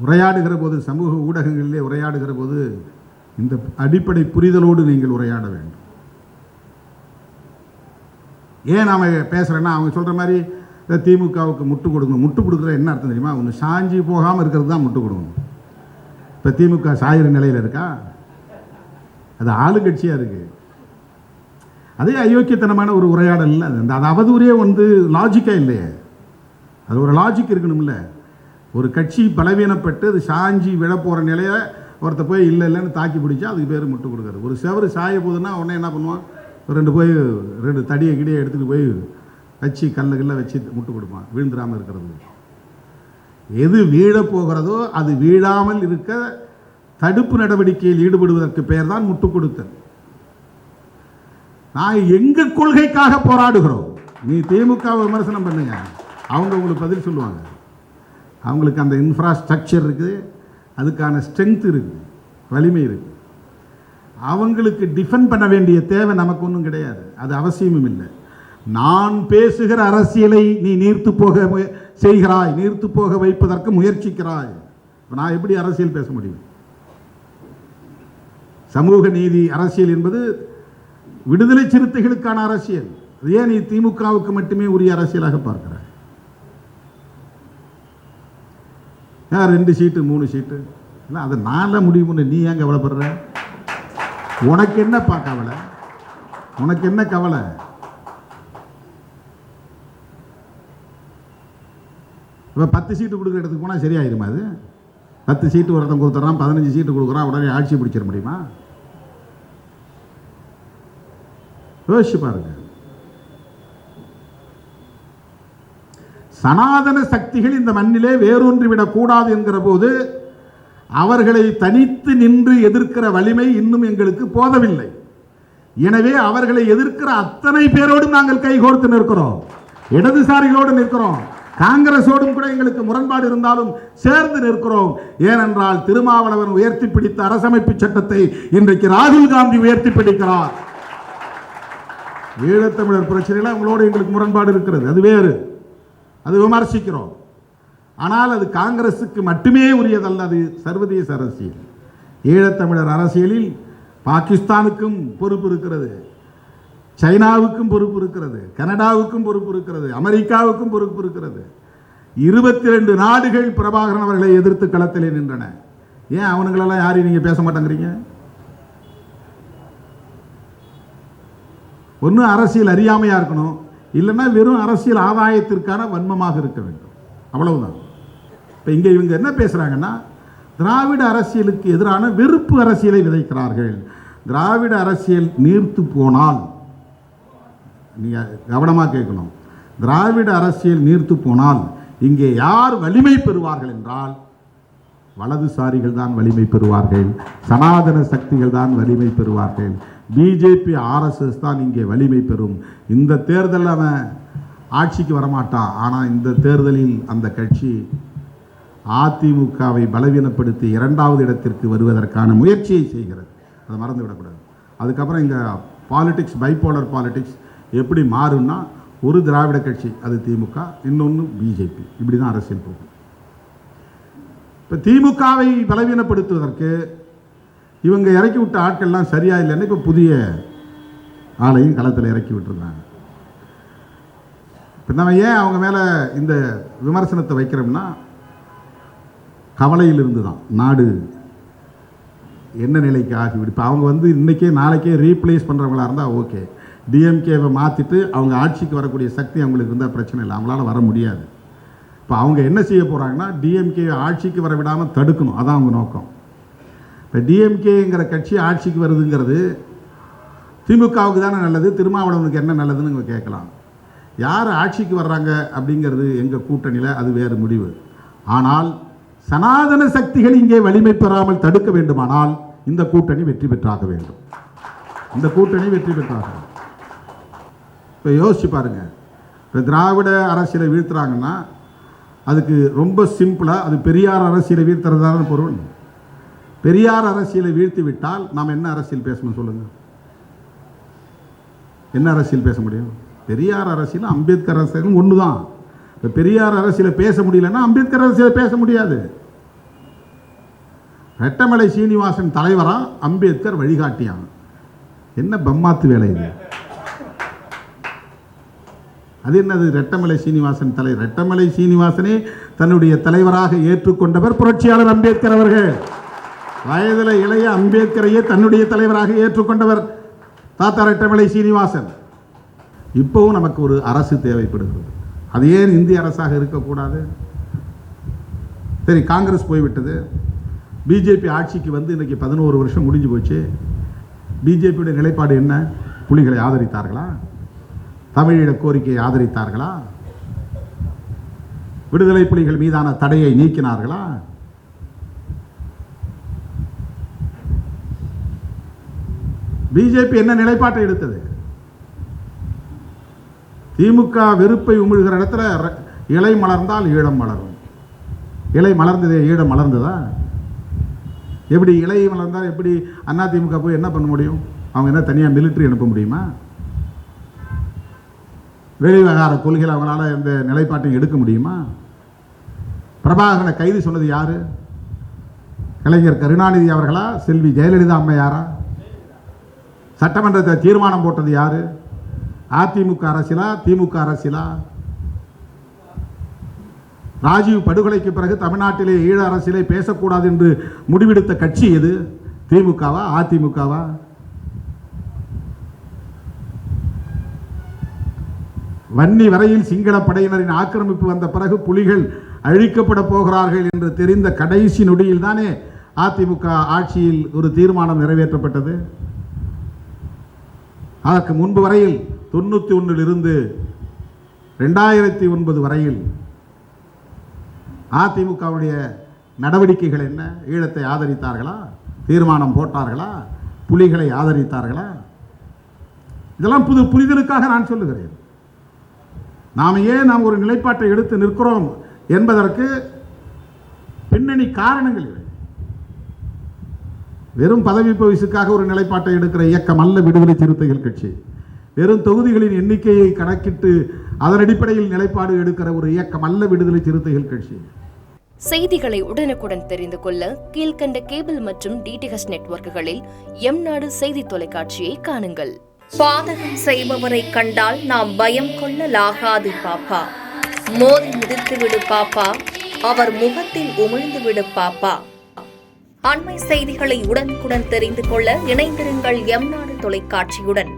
உரையாடுகிற போது, சமூக ஊடகங்களிலே உரையாடுகிற போது இந்த அடிப்படை புரிதலோடு நீங்கள் உரையாட வேண்டும். ஏன் நாம் பேசுகிறேன்னா, அவங்க சொல்கிற மாதிரி இந்த திமுகவுக்கு முட்டு கொடுங்க. முட்டு கொடுக்குற என்ன அர்த்தம் தெரியுமா? ஒன்று சாஞ்சி போகாமல் இருக்கிறது தான் முட்டு கொடுக்கணும். இப்போ திமுக சாயிற நிலையில் இருக்கா? அது ஆளுங்கட்சியாக இருக்குது. அதே அயோக்கியத்தனமான ஒரு உரையாடல் இல்லை. அது அவதூறே லாஜிக்காக இல்லையே. அது ஒரு லாஜிக் இருக்கணும்ல. ஒரு கட்சி பலவீனப்பட்டு அது சாஞ்சி விழ போகிற நிலையை ஒருத்த போய் இல்லைன்னு தாக்கி பிடிச்சா அதுக்கு பேர் முட்டு கொடுக்குறது. ஒரு செவரு சாய போகுதுன்னா உடனே என்ன பண்ணுவான்? ரெண்டு தடியை கிடியை எடுத்துகிட்டு போய் வச்சு கல்ல வச்சு முட்டு கொடுப்பான், வீழ்ந்துடாமல் இருக்கிறது. எது வீழப் போகிறதோ அது வீழாமல் இருக்க தடுப்பு நடவடிக்கையில் ஈடுபடுவதற்கு பெயர் தான் முட்டு கொடுத்தல். நாங்கள் எங்கள் கொள்கைக்காக போராடுகிறோம். நீ திமுக விமர்சனம் பண்ணுங்க, அவங்க உங்களுக்கு பதில் சொல்லுவாங்க. அவங்களுக்கு அந்த இன்ஃப்ராஸ்ட்ரக்சர் இருக்குது, அதுக்கான ஸ்ட்ரென்த் இருக்குது, வலிமை இருக்குது. அவங்களுக்கு டிஃபெண்ட் பண்ண வேண்டிய தேவை நமக்கு ஒன்றும் கிடையாது, அது அவசியமும் இல்லை. நான் பேசுகிற அரசியலை நீ நீர்த்து போக செய்கிறாய், நீர்த்து போக வைப்பதற்கு முயற்சிக்கிறாய். இப்போ நான் எப்படி அரசியல் பேச முடியும்? சமூக நீதி அரசியல் என்பது விடுதலை சிறுத்தைகளுக்கான அரசியல். ஏன் நீ திமுகவுக்கு மட்டுமே உரிய அரசியலாக பார்க்கிறாய்? 2 சீட்டு 3 சீட்டு இல்லை, அதை நான்ல முடியும்னு நீ ஏன் கவலைப்படுற? உனக்கு என்னப்பா கவலை? உனக்கு என்ன கவலை? இப்போ 10 சீட்டு கொடுக்குற இடத்துக்கு போனால் சரியாயிருமா? அது 10 சீட்டு ஒருத்தன் கொடுத்துட்றான், 15 சீட்டு கொடுக்குறான், உடனே ஆட்சி பிடிச்சிட முடியுமா? யோசிச்சு பாருங்க. சனாதன சக்திகள் இந்த மண்ணிலே வேரூன்றி விடக்கூடாது என்கிற போது அவர்களை தனித்து நின்று எதிர்க்கிற வலிமை இன்னும் எங்களுக்கு போதவில்லை. எனவே அவர்களை எதிர்க்கிற அத்தனை பேரோடும் நாங்கள் கைகோர்த்து நிற்கிறோம். இடதுசாரிகளோடு நிற்கிறோம், காங்கிரஸோடும் கூட எங்களுக்கு முரண்பாடு இருந்தாலும் சேர்ந்து நிற்கிறோம். ஏனென்றால் திருமாவளவன் உயர்த்தி பிடித்த அரசமைப்பு சட்டத்தை இன்றைக்கு ராகுல் காந்தி உயர்த்தி பிடிக்கிறார். ஈழத்தமிழர் பிரச்சனையில் அவங்களோடு எங்களுக்கு முரண்பாடு இருக்கிறது, அது வேறு, அது விமர்சிக்கிறோம். ஆனால் அது காங்கிரஸுக்கு மட்டுமே உரியதல்ல, அது சர்வதேச அரசியல். ஈழத்தமிழர் அரசியலில் பாகிஸ்தானுக்கும் பொறுப்பு இருக்கிறது, சைனாவுக்கும் பொறுப்பு இருக்கிறது, கனடாவுக்கும் பொறுப்பு இருக்கிறது, அமெரிக்காவுக்கும் பொறுப்பு இருக்கிறது. 22 நாடுகள் பிரபாகரன் அவர்களை எதிர்த்து களத்திலே நின்றன. ஏன் அவனுங்களெல்லாம் யாரையும் நீங்கள் பேச மாட்டேங்கிறீங்க? ஒன்று அரசியல் அறியாமையாக இருக்கணும், இல்லைன்னா வெறும் அரசியல் ஆதாயத்திற்கான வன்மமாக இருக்க வேண்டும், அவ்வளவுதான். இப்போ இங்கே இவங்க என்ன பேசுகிறாங்கன்னா, திராவிட அரசியலுக்கு எதிரான வெறுப்பு அரசியலை விதைக்கிறார்கள். திராவிட அரசியல் நீர்த்து போனால், நீங்கள் கவனமாக கேட்கணும், திராவிட அரசியல் நீர்த்து போனால் இங்கே யார் வலிமை பெறுவார்கள் என்றால் வலதுசாரிகள் தான் வலிமை பெறுவார்கள், சனாதன சக்திகள் தான் வலிமை பெறுவார்கள், பிஜேபி ஆர்எஸ்எஸ் தான் இங்கே வலிமை பெறும். இந்த தேர்தலில் அவன் ஆட்சிக்கு வரமாட்டான், ஆனால் இந்த தேர்தலில் அந்த கட்சி அதிமுகவை பலவீனப்படுத்தி 2வது இடத்திற்கு வருவதற்கான முயற்சியை செய்கிறது. அதை மறந்து விடக்கூடாது. அதுக்கப்புறம் இங்கே பாலிடிக்ஸ், பைபோலர் பாலிடிக்ஸ் எப்படி மாறும்னா, ஒரு திராவிட கட்சி அது திமுக, இன்னொன்று பிஜேபி, இப்படி தான் அரசியல் போகும். இப்போ திமுகவை பலவீனப்படுத்துவதற்கு இவங்க இறக்கி விட்ட ஆட்கள்லாம் சரியா இல்லைன்னு இப்போ புதிய ஆளையும் களத்தில் இறக்கி விட்டுருந்தாங்க. இப்போ நம்ம ஏன் அவங்க மேலே இந்த விமர்சனத்தை வைக்கிறோம்னா, கவலையில் இருந்து தான். நாடு என்ன நிலைக்கு ஆகிவிடும். இப்போ அவங்க இன்றைக்கே நாளைக்கே ரீப்ளேஸ் பண்ணுறவங்களா இருந்தால் ஓகே, டிஎம்கேவை மாற்றிட்டு அவங்க ஆட்சிக்கு வரக்கூடிய சக்தி அவங்களுக்கு இருந்தால் பிரச்சனை இல்லை, அவங்களால வர முடியாது. இப்போ அவங்க என்ன செய்ய போகிறாங்கன்னா, டிஎம்கே ஆட்சிக்கு வர விடாமல் தடுக்கணும், அதான் அவங்க நோக்கம். இப்போ டிஎம்கேங்கிற கட்சி ஆட்சிக்கு வருதுங்கிறது திமுகவுக்கு தானே நல்லது, திருமாவளவனுக்கு என்ன நல்லதுன்னு நீங்கள் கேட்கலாம். யார் ஆட்சிக்கு வர்றாங்க அப்படிங்கிறது எங்கள் கூட்டணியில் அது வேறு முடிவு. ஆனால் சனாதன சக்திகள் இங்கே வலிமை பெறாமல் தடுக்க வேண்டுமானால் இந்த கூட்டணி வெற்றி பெற்றாக வேண்டும். இந்த கூட்டணி வெற்றி பெற்றாக. இப்போ யோசிச்சு பாருங்க, இப்போ திராவிட அரசியலை வீழ்த்துறாங்கன்னா அதுக்கு ரொம்ப சிம்பிளாக அது பெரியார் அரசியலை வீழ்த்துறதான பொருள். பெரியார் அரசியலை வீழ்த்தி விட்டால் நாம் என்ன அரசியல் பேசணும் சொல்லுங்கள்? என்ன அரசியல் பேச முடியும்? பெரியார் அரசியல் அம்பேத்கர் அரசியலும் ஒன்று தான். இப்போ பெரியார் அரசியலை பேச முடியலன்னா அம்பேத்கர் அரசியலை பேச முடியாது. ரெட்டமலை சீனிவாசன் தலைவரா, அம்பேத்கர் வழிகாட்டியான். என்ன பம்மாத்து வேலை இது? அது என்னது ரெட்டமலை சீனிவாசன் தலைவர்? ரெட்டமலை சீனிவாசனே தன்னுடைய தலைவராக ஏற்றுக்கொண்டவர் புரட்சியாளர் அம்பேத்கர் அவர்கள். வயதில் இளைய அம்பேத்கரையே தன்னுடைய தலைவராக ஏற்றுக்கொண்டவர் தாத்தா ரெட்டமலை சீனிவாசன். இப்போவும் நமக்கு ஒரு அரசு தேவைப்படுகிறது. அது ஏன் இந்திய அரசாக இருக்கக்கூடாது? சரி, காங்கிரஸ் போய்விட்டது. பிஜேபி ஆட்சிக்கு வந்து இன்னைக்கு 11 வருஷம் முடிஞ்சு போச்சு. பிஜேபியுடைய நிலைப்பாடு என்ன? புலிகளை ஆதரித்தார்களா? தமிழீழ கோரிக்கையை ஆதரித்தார்களா? விடுதலை புலிகள் மீதான தடையை நீக்கினார்களா? பிஜேபி என்ன நிலைப்பாட்டை எடுத்தது? திமுக வெறுப்பை உமிழ்கிற இடத்துல இலை மலர்ந்தால் ஈழம் மலரும். இலை மலர்ந்ததே, ஈழம் மலர்ந்ததா? எப்படி இலை மலர்ந்தால் எப்படி அதிமுக போய் என்ன பண்ண முடியும்? அவங்க என்ன தனியாக மிலிட்டரி அனுப்ப முடியுமா? வெளிவிவகார கொள்கையில் அவங்களால எந்த நிலைப்பாட்டையும் எடுக்க முடியுமா? பிரபாகரனை கைது சொன்னது யாரு? கலைஞர் கருணாநிதி அவர்களா? செல்வி ஜெயலலிதா அம்மையாரா? சட்டமன்றத்தை தீர்மானம் போட்டது யாரு? அதிமுக அரசியலா, திமுக அரசியலா? ராஜீவ் படுகொலைக்கு பிறகு தமிழ்நாட்டிலே ஈழ அரசியலை பேசக்கூடாது என்று முடிவெடுத்த கட்சி எது? திமுகவா, அதிமுகவா? வன்னி வரையில் சிங்கள படையினரின் ஆக்கிரமிப்பு வந்த பிறகு புலிகள் அழிக்கப்பட போகிறார்கள் என்று தெரிந்த கடைசி நொடியில் தானே அதிமுக ஆட்சியில் ஒரு தீர்மானம் நிறைவேற்றப்பட்டது. அதற்கு முன்பு வரையில் 91 இருந்து 2009 வரையில் அதிமுகவுடைய நடவடிக்கைகள் என்ன? ஈழத்தை ஆதரித்தார்களா? தீர்மானம் போட்டார்களா? புலிகளை ஆதரித்தார்களா? இதெல்லாம் புரிதலுக்காக நான் சொல்லுகிறேன். நாம் ஒரு நிலைப்பாட்டை எடுத்து நிற்கிறோம் என்பதற்கு பின்னணி காரணங்கள் இல்லை. வெறும் பதவி பரிசுக்காக ஒரு நிலைப்பாட்டை எடுக்கிற இயக்கம் அல்ல விடுதலை சிறுத்தைகள் கட்சி. வெறும் தொகுதிகளின் எண்ணிக்கையை கணக்கிட்டு அதன் அடிப்படையில் நிலைப்பாடு எடுக்கிற ஒரு இயக்கம் அல்ல விடுதலை சிறுத்தைகள் கட்சி. செய்திகளை உடனுக்குடன் தெரிந்து கொள்ள கீழ்கண்ட கேபிள் மற்றும் டிடிஎச் நெட்வொர்க்குகளில் எம்நாடு செய்தி தொலைக்காட்சியை காணுங்கள். பாதகம் செய்பவரை கண்டால் நாம் பயம் கொள்ளலாகாது பாப்பா. மோதி மிதித்து விடு பாப்பா, அவர் முகத்தில் உமிழ்ந்து விடு பாப்பா. அண்மை செய்திகளை உடனுக்குடன் தெரிந்து கொள்ள இணைந்திருங்கள் எம்நாடு தொலைக்காட்சியுடன்.